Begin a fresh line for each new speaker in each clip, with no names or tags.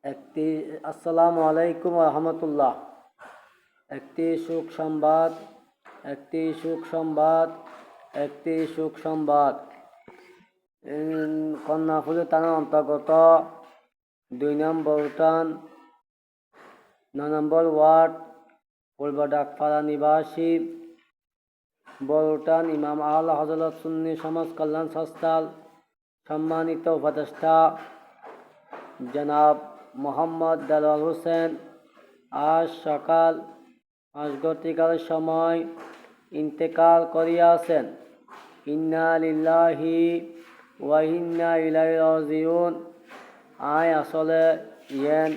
একটি আসসালামু আলাইকুম রহমতুল্লাহ। একটি সুখ সংবাদ, একটি সুখ সংবাদ, একটি সুখ সংবাদ। কন্যাকুমারী থানার অন্তর্গত 2 নম্বর উঠান 9 নম্বর ওয়ার্ড পূর্ব ডাকপাড়া নিবাসী বড়উঠান ইমাম আলা হযরত সুন্নি সমাজ কল্যাণ সংস্থার সম্মানিত উপদেষ্টা জনাব মোহাম্মদ দেলোয়ার হোসেন আজ সকাল 5:00 সময় ইন্তেকাল করিয়াছেন। ইন্না লিল্লাহি ওয়া ইন্না ইলাইহি রাজিউন। আসলে ইয়েন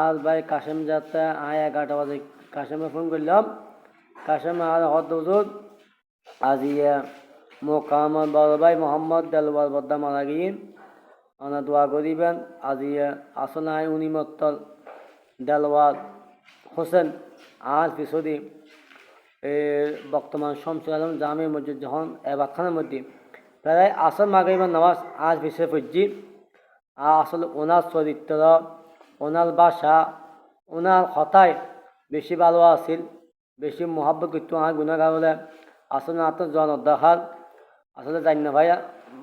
আর ভাই কাশেম যাত্রা 11টা বাজে কাশেমে ফোন করলাম। কাশেম আর হদ হুজুর আজ মোকাম বড় ভাই মোহাম্মদ দেলোয়ার বদ্দা মারা গিয়ে ওনা দোয়া করিবেন। আজ আসলে উনি মত্তল দেলোয়ার হোসেন আর পিছদি বর্তমান শামসুল আলম জামে মসজিদ যখন এবারখানের মধ্যে প্রায় আসল মাগরিবের নামাজ আজ পিছিয়ে পড়ছি। আসলে ওনার চরিত্র, ওনার ভাষা, ওনার কথায় বেশি ভালো আছিল, বেশি মহাব্বত করতো আর গুণাগার হলে আসলে আত্ম জন দেখার আসলে জান্য ভাই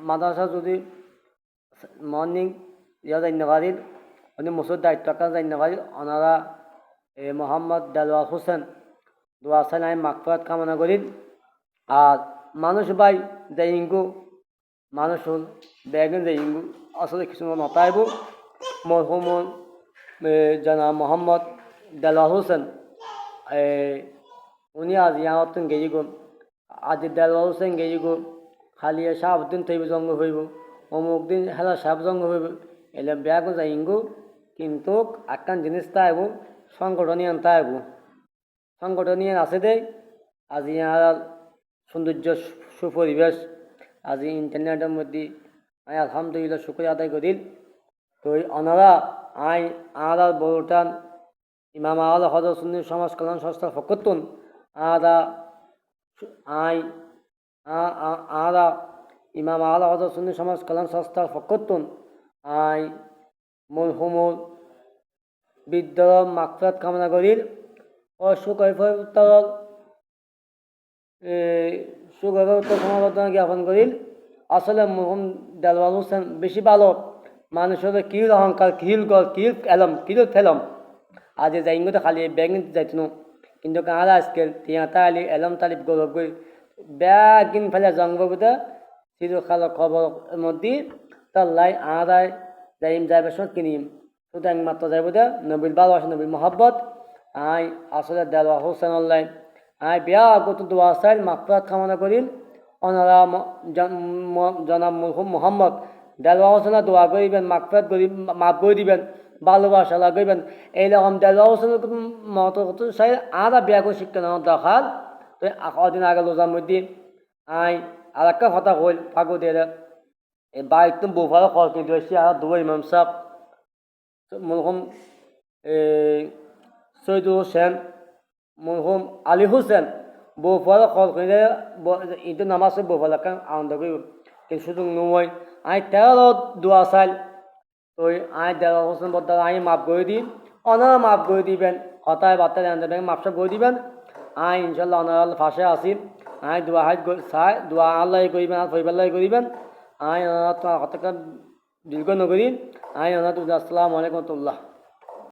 মাদ্রাসা যদি মর্নিং জান্য পারিল উনি মুসুর দায়িত্ব জান্য পারিল ওনারা মোহাম্মদ দেলোয়ার হোসেন দোয়া চাই আমি মাগফিরাত কামনা করিল। আর মানুষ ভাই দেইঙ্গু মানুষ হল বেগেন দেইঙ্গু আসলে কিছু নতাইব মরহুম জানা মোহাম্মদ দেলোয়ার হোসেন উনি আজ ইয়াতন গেজি গো আজ দেলোয়ার হোসেন গেজি গো খালি শাহাবুদ্দিন তৈব জঙ্গ হইব অমুক দিন হেলা সাহেব জঙ্গ হইব এলে বেগো যাইঙ্গু কিন্তু আকান জিনিস তাইব সংগঠনীয় তাইব সংগঠনীয় আছে দেয়। আজ ইয়ার সৌন্দর্য সুপরিবেশ আজ ইন্টারনেটের মধ্যে আমি আলহামদুলিল্লাহ শুক্রিয়া আদায় করিল। তো ওনারা আর বড়টান ইমাম আল হযরত সুন্নি সমাজ কল্যাণ সংস্থার ফকতুন আদা ইমাম আল হযরত সুন্নি সমাজ কল্যাণ সংস্থার ফকতুন মরহুমুল বিদ্যালয় মাগফিরাত কামনা করিল ও সুখৈফতল সমাবর্তন জ্ঞাপন করিল। আসলে মরহুম দেলোয়ার হোসেন বেশি ভালো মানুষের কিল অহংকার কিল গল কিল এলম কিল ফেলম আজ যাইঙ্গুতে খালি ব্যাগিন যাইতনো কিন্তু কাঁদা আজকে তিয়াতা আলি এলম তালিব গৌরব করি ব্যাগিন ফেলে জঙ্গবুদা চিরকাল খবর মধ্যে তার লাই আদায় যাইম যাইবে সব কিনিম শুধু একমাত্র যাইব দে নবীর ভালোবাসা নবীর মোহাব্বত আসলে দেলোয়ার হোসেন অনলাইন বিয়া আগত দোয়া চাই মাগফিরাত কামনা করিল। ওনারা জনাব মরহুম মোহাম্মদ দেলোয়ার হোসেনের দোয়া করিবেন মাগফিরাত করিবেন মাফ করে দিবেন ভালোবাসা লাগাইবেন এইরকম দেলোয়ার হোসেনের মতো চাই বিয়া করে শিক্ষা নেওয়ার দরকার। তো কদিন আগে লোজার মধ্যে আর একটা কথা হইল ফাগু দিয়ে বাড়িতে বউফারও খরচ নিতে হয়েছে আর দুই ইমাম সাহেব মরহুম সৈয়দুল হোসেন মরহুম আলী হোসেন বউফারও খরচ নিতে ঈদের নামাজ বউফালাকে আনন্দ করিব কিন্তু সুযোগ নয় তেরো দোয়া চাইল। তো দেলোয়ার হোসেন বদ্দার মাফ করে দিই ওনারা মাফ করে দিবেন হতায় বার্তা জানতে মাফসা করে দিবেন ইনশাল্লাহ ওনারা ফাঁসে আসি দোয়া হাত চাই দোয়া আল্লাহ করিবেন আর ফরিবাল্লাহ করিবেন ওনারা তোমার হতাকে দীর্ঘ নগরী ওনারা আসসালামু আলাইকুম রহমতুল্লাহ।